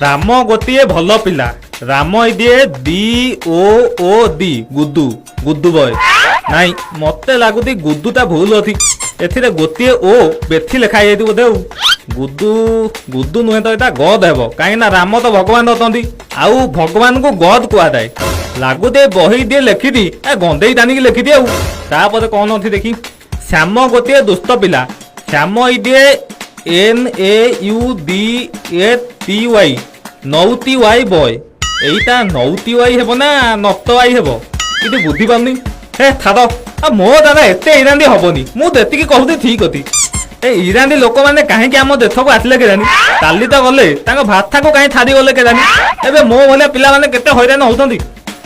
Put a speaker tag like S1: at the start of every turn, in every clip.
S1: राम गोटे भल पिला राम दिए दी ओ दी गुद्दू गुद्दू बय नाई मते लागुती गुद्दूटा भूल अछि एथिरे गोटे ओ बेथि लेखा जाइति बोधे गुद्दू गुद्दू नुहे तो एटा गद हेबो काहे ना राम तो भगवान अतंती आउ भगवान को गद कुआ जाय लागुते बही दिए लेखि दी ए गंदेई टानी की लेखि दी आउ तापर कोन अछि देखि श्याम गोटे दुष्ट पिला श्याम दिए NAUDATY नौती वाई बॉय एटा नौती वाई हेबो ना नत वाई हेबो किति बुद्धि पाउनी हे थादो आ मो दादा एते इरांदी हबोनी मु देति की कहउते ठीक अति ए इरांदी लोक माने काहे कि हम देश को आथिले के जानी काली तो गले तांको भाथा को काहे थादी गले के जानी एबे मो भले पिला माने केते हैरान होउतंदी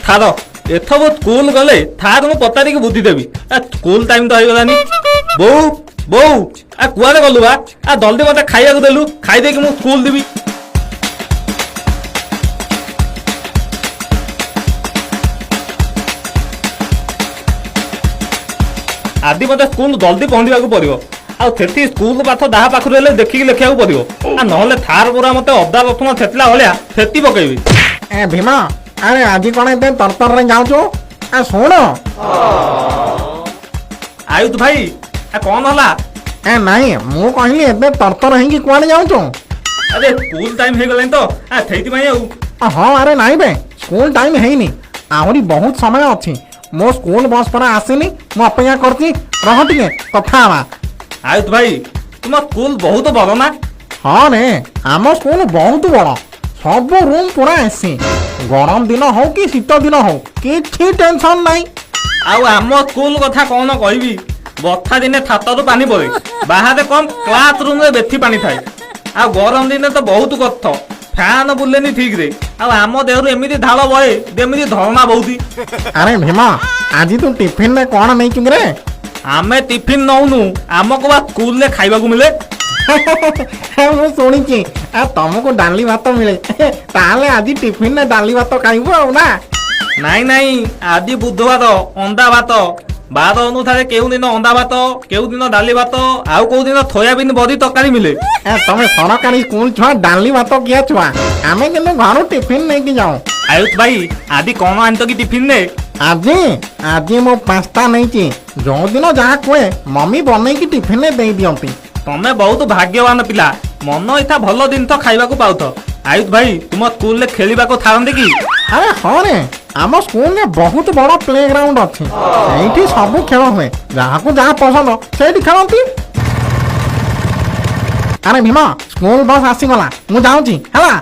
S1: थादो एथबो स्कूल गले थार मु पतारी की बुद्धि देबी आ स्कूल टाइम तो होई गलानी बौ बौ आ कुआरे गलु बा आ जल्दी मते खाइया को देलु खाइ दे कि मु स्कूल देबी आदि मते स्कूल जल्दी पहुंचवा को पड़िबो आ थेती स्कूल पाठ दाहा पाखरु हेले देखि कि लेखिया को पड़िबो आ नहले थार पूरा मते अद्दा रथुना थेतला होलिया थेती पकेबी
S2: ए भीमा अरे आज कोन एते तरतर रे जाउछो आ सुनो
S1: आयुध भाई आ कोन हला
S2: ए नहीं मु कहली एते तरतर हें कि कोन जाउछो
S1: अरे स्कूल टाइम हे गलेन तो आ थेती भाई
S2: हां अरे नहीं बे स्कूल टाइम हेइनी आहुरी बहुत समय अछि मो स्कूल बस पर आसीनी मु अपेक्षा करती रह टिके कथा आवा
S1: आयुध भाई तुम स्कूल बहुत बड़ ना
S2: हाँ ने आम स्कूल बहुत बड़ सब रूम पूरा एसी गरम दिन हो कि शीत दिन हो किछि टेंशन नहीं
S1: आउ आम स्कूल कथा कौन कहबी बथा दिने छातरू पानी पड़े बाहर कम क्लास रूम रे बेथि पानी थाए आ गरम दिने तो बहुत कथ फैन बुलेनी ठीक रे आम देहरु एमिति ढाल बहे जेमिति धरणा बहुती
S2: अरे भीमा आज तू टिफिन में कौन नहीं चुंगे
S1: आमे टिफिन नौनु आमको बा स्कूल रे खाइबा को मिले
S2: मु शुणी तुमको डाली भात मिले ताले आज टिफिन में डाली भात खाइबो ना
S1: नाई नाई आज बुधवार अंडा भात बार अनुसार केउ दिन अंडा भात केउ दिन डाली भात आउ को दिन सोयाबीन बड़ी तरकारी मिले
S2: तमे सरकारी स्कूल छुआ डाली भात किया छुआ आमे किंतु घर टिफिन नहीं कि जाऊ
S1: आयुष भाई आदि कौन आनतो की टिफिन ने
S2: आज आज मो पास्ता नहीं कि जो दिन जहाँ कहे मम्मी बनई की टिफिन में दे दियंती
S1: तमे बहुत भाग्यवान पिला मन इच्छा भल दिन तो खाइबा को पाउथ आयुष भाई तुम स्कूल रे खेलिबा को थारंदी की
S2: अरे हाँ रे आम स्कूल में बहुत बड़ा प्ले ग्राउंड अच्छी से सब खेल हुए जहाँ को जहाँ पसंद से खेलती अरे भीमा स्कूल बस आसीगला मु जाऊँगी है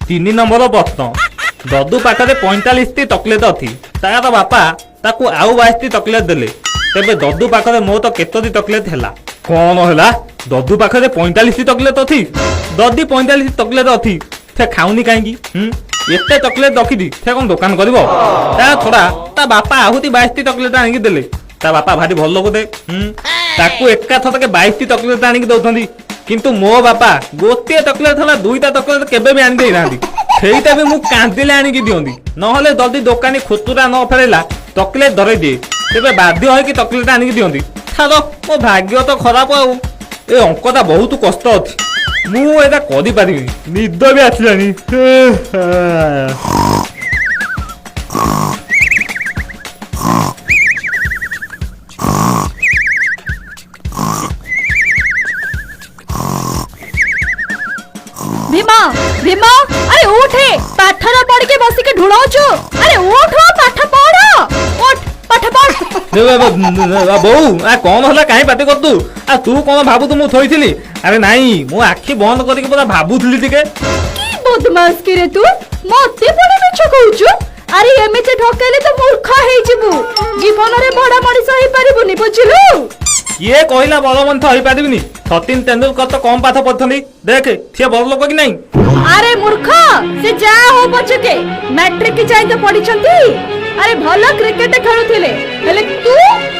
S1: तीन नंबर प्रश्न ददू पाखरे 45टी चॉकलेट अच्छी तार बापा ताकू आउ 22टी चॉकलेट देले तेबे ददू पाखरे मो तो केतोटी चॉकलेट हैला कौन हैला ददू पाखरे 45टी चॉकलेट अच्छी ददी 45टी चॉकलेट अच्छी से खाऊनी कहीं एते चॉकलेट रखी से कौन दुकान करिवो ता थोड़ा ता बापा आहुति 22टी चॉकलेट आनिक देले ता बापा भारी भल लोक दे ताकू एका थके 22टी चॉकलेट आनिक दउथंदी किंतु मो बापा गोटे चॉकलेट हला दुईटा चॉकलेट केबे भी आनि देई नांदी सेईटा भी मु कांदिले आनि की दियंदी नहले जल्दी दुकानी खुचुरा न फेरेला चॉकलेट धरे दिए तेबे बाध्य होय कि चॉकलेट आनि की दियंदी छाड़ो मो भाग्य तो खराब आउ ए अंकटा बहुत कष्ट अछि मु एटा करि पारिबी निद भी आछिलानी
S3: भीमा भीमा अरे उठे पाठर पढ़ के बसी के ढुलाउछु अरे उठ पाठ पढ़ उठ पाठ पढ़
S1: बहू आ कौन हला काहे पाटी कर तू तू कौन भाबु तू मु थोइथिली अरे नाही मु आखी बंद करके पूरा भाबुथली टिके
S3: की बदमाश के रे तू मते पड़े मिछ कहउछु अरे एमिते ठकेले तो मूर्ख हेइ जिबु जीवन रे बड़ा मनिष होई परिबुनी बुझिलु
S1: ये कहला बड़ मंथ होई पारिबिनी सचिन तेंदुलकर तो कम पाठ पढ़थनी देख से बड़ लोक कि नहीं।
S3: আরে ভাল ক্রিকেট খেলুଥିଲେ হেলে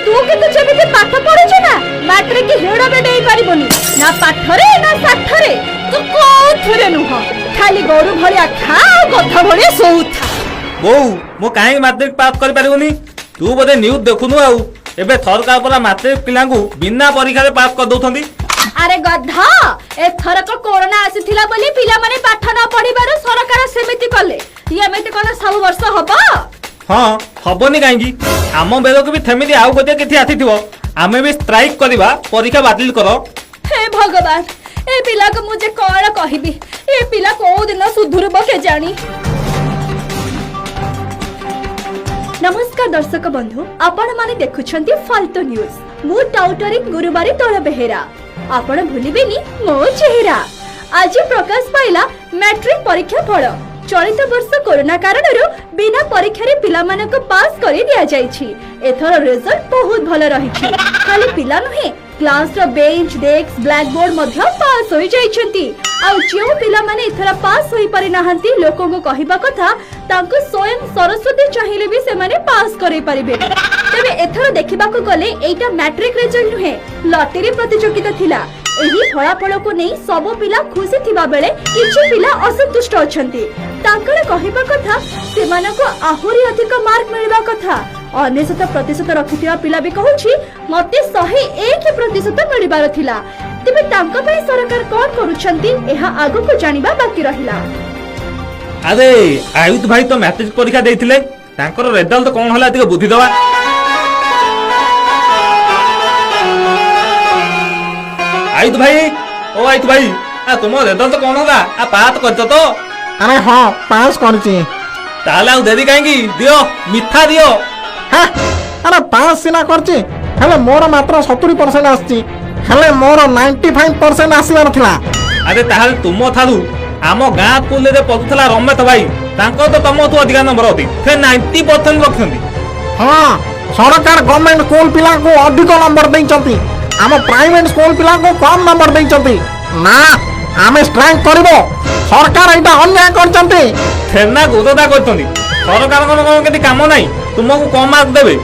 S3: তু কিন্তু যেমিতি পাঠ পড়ুছ না ম্যাট্রিক হেড়বে দেই পারিবনি না পাঠরে না সাঠরে তু কোথরে নুহ খালি গরু ভଳିଆ খা গধ ভଳିଆ ଶୋଉଥା।
S1: ବୋଉ ମୁଁ କାହିଁକି ମାଟ୍ରିକ ପାସ୍ କରିପାରିବୁନି? ତୁ ବୋଧେ ନ୍ୟୁଜ୍ ଦେଖୁନୁ ଆଉ ଏବେ ସରକାର ପରା ମାଟ୍ରିକ ପିଲାଙ୍କୁ ବିନା ପରୀକ୍ଷାରେ ପାସ୍ କରିଦଉଛନ୍ତି।
S3: আরে গধ এথরক করোনা আসিଥିଲା বলি পিলামানে পাঠ না পড়িবারু সরকার সেমিতি কলে এমিতি কোন ସବୁ ବର୍ଷ হব?
S1: ହଁ ହବନି କାହିଁକି? ଆମ ବେଳକୁ ବି ସେମିତି ଆଉ ଗୋଟେ କିଛି ଆସିଥିବ ଆମେ ବି ଷ୍ଟ୍ରାଇକ୍ କରିବା ପରୀକ୍ଷା ବାତିଲ କର।
S3: হে ভগবান এ পিলাকে মু যে কোন কহিবি এ পিলা কোউ দিন সুধুরব কে জানি। নমস্কার দর্শক বন্ধু আপন মানে দেখুছন্তি ফালতু নিউজ মু টাউটরিং গুরুবারে তଳ বেহেরা ଆପଣ ଭୁଲିବେନି ମୋ ଚେହେରା। ଆଜି ପ୍ରକାଶ ପାଇଲା ମ୍ୟାଟ୍ରିକ ପରୀକ୍ଷା ଫଳ। ଚଳିତ ବର୍ଷ କରୋନା କାରଣରୁ ବିନା ପରୀକ୍ଷାରେ ପିଲାମାନଙ୍କୁ ପାସ୍ କରି ଦିଆଯାଇଛି। ଏଥର ରେଜଲ୍ଟ ବହୁତ ଭଲ ରହିଛି। ଖାଲି ପିଲା ନୁହେଁ କ୍ଲାସର ବେଞ୍ଚ ଡେସ୍କ ବ୍ଲାକ୍ ବୋର୍ଡ ମଧ୍ୟ ପାସ୍ ହୋଇଯାଇଛନ୍ତି। ଆଉ ଯେଉଁ ପିଲାମାନେ ଏଥର ପାସ୍ ହୋଇପାରି ନାହାନ୍ତି ଲୋକଙ୍କୁ କହିବା କଥା ତାଙ୍କୁ ସ୍ୱୟଂ ସରସ୍ୱତୀ ଚାହିଁଲେ ବି ସେମାନେ ପାସ୍ କରେଇ ପାରିବେ। ତେବେ ଏଥର ଦେଖିବାକୁ ଗଲେ ଏଇଟା ମ୍ୟାଟ୍ରିକ ରେଜଲ୍ଟ ନୁହେଁ ଲଟେରୀ ପ୍ରତିଯୋଗିତା ଥିଲା। ଏହି ଫଳାଫଳକୁ ନେଇ ସବୁ ପିଲା ଖୁସି ଥିବା ବେଳେ କିଛି ପିଲା ଅସନ୍ତୁଷ୍ଟ ଅଛନ୍ତି। ତାଙ୍କର କହିବା କଥା ସେମାନଙ୍କୁ ଆହୁରି ଅଧିକ ମାର୍କ ମିଳିବା କଥା। 99% ରଖିଥିବା ପିଲା ବି କହୁଛି ମତେ 101% ମିଳିବାର ଥିଲା। ତେବେ ତାଙ୍କ ପାଇଁ ସରକାର କଣ କରୁଛନ୍ତି ଏହା ଆଗକୁ ଜାଣିବା ବାକି ରହିଲା।
S1: ଆରେ ଆୟୁଷ ଭାଇ ତ ମ୍ୟାଟ୍ରିକ ପରୀକ୍ଷା ଦେଇଥିଲେ ତାଙ୍କର ରେଜଲ୍ଟ କଣ ହେଲା ଟିକେ ବୁଝିଦବା। ଆୟୁଷ ଭାଇ ଓ ଆୟୁଷ ଭାଇ ତୁମ ରେଜଲ୍ଟ କଣ ହେଲା ପାସ୍ କରିଛ ତ?
S2: আরে হ্যাঁ পাস করছি।
S1: ତାହେଲେ ଆଉ ଡେରି କାହିଁକି ଦିଅ ମିଠା ଦିଅ।
S2: হ্যাঁ আরে পাস সিনা করছি হেলে মোর মাত্র 70% আসছি হেলে মোর 95% আসিবার থিলা।
S1: ଆରେ ତାହେଲେ ତୁମ ଠାରୁ ଆମ ଗାଁ ସ୍କୁଲରେ ପଢୁଥିଲା ରମେଶ ଭାଇ ତାଙ୍କର ତ ତମଠୁ ଅଧିକା ନମ୍ବର ଅଛି ସେ 90% ରଖିଛନ୍ତି।
S2: হ্যাঁ সরকার গভর্নমেন্ট স্কুল পিলাଙ୍କୁ ଅଧିକ নম্বর ଦେଇଛନ୍ତି ଆମ ପ୍ରାଇଭେଟ ସ୍କୁଲ ପିଲାଙ୍କୁ କମ নম্বর ଦେଇଛନ୍ତି। ନା ଆମେ ଷ୍ଟ୍ରାଇକ୍ କରିବ ସରକାର ଏଇଟା ଅନ୍ୟାୟ କରିଛନ୍ତି।
S1: ସେନା ଗୋଦଦା କରୁଛନ୍ତି ସରକାରଙ୍କର କଣ କିଛି କାମ ନାହିଁ ତୁମକୁ କମ ମାର୍କ ଦେବେ?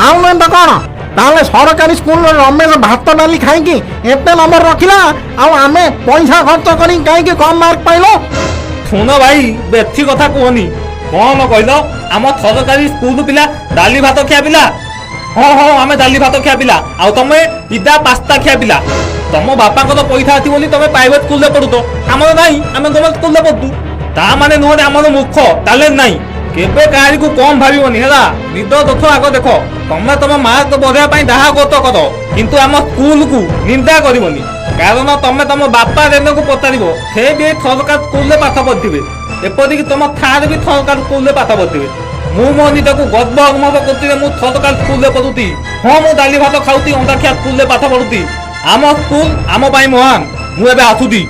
S2: ଆଉ ନୁହେଁ ତ କ'ଣ ତାହେଲେ ସରକାରୀ ସ୍କୁଲରେ ରମେଶ ଭାତ ଡାଲି ଖାଇକି ଏତେ ନମ୍ବର ରଖିଲା ଆଉ ଆମେ ପଇସା ଖର୍ଚ୍ଚ କରି କାହିଁକି କମ ମାର୍କ ପାଇଲ?
S1: ଶୁଣ ଭାଇ ବେଶୀ କଥା କୁହନି। କଣ କହିଲ ଆମ ସରକାରୀ ସ୍କୁଲ ପିଲା ଡାଲି ଭାତ ଖିଆ ପିଲା? ହଁ ହଁ ଆମେ ଡାଲି ଭାତ ଖିଆ ପିଲା ଆଉ ତମେ ପିଜା ପାସ୍ତା ଖିଆ ପିଲା। ତମ ବାପାଙ୍କର ପଇସା ଅଛି ବୋଲି ତମେ ପ୍ରାଇଭେଟ ସ୍କୁଲରେ ପଢୁଛ ଆମର ନାହିଁ ଆମେ ଗଭର୍ଣ୍ଣମେଣ୍ଟ ସ୍କୁଲରେ ପଢୁଛୁ। ତା ମାନେ ନୁହଁ ଆମର ମୂର୍ଖ ଟ୍ୟାଲେଣ୍ଟ ନାହିଁ। କେବେ କାହାରିକୁ କମ ଭାବିବନି ହେଲା। ନିଜ ଦୋଷ ଆଗ ଦେଖ। ତମେ ତମ ମାର୍କ ବଢେଇବା ପାଇଁ ଯାହା କରୁଛ କର କିନ୍ତୁ ଆମ ସ୍କୁଲକୁ ନିନ୍ଦା କରିବନି କାରଣ ତମେ ତମ ବାପା ଦେନକୁ ପଚାରିବ ସେ ବି ସରକାର ସ୍କୁଲରେ ପାଠ ପଢିଥିବେ ଏପରିକି ତମ ଥାରେ ବି ସରକାର ସ୍କୁଲରେ ପାଠ ପଢିଥିବେ। ମୁଁ ମୋ ନିଜକୁ ଗର୍ବ ଅନୁଭବ କରୁଛି ଯେ ମୁଁ ସରକାର ସ୍କୁଲରେ ପଢୁଛି। ହଁ ମୁଁ ଡାଲି ଭାତ ଖାଉଛି ଅଣ୍ଡା ଖିଆ ସ୍କୁଲରେ ପାଠ ପଢୁଛି। ଆମ ସ୍କୁଲ ଆମ ପାଇଁ ମହାନ। ମୁଁ ଏବେ ଆସୁଛି।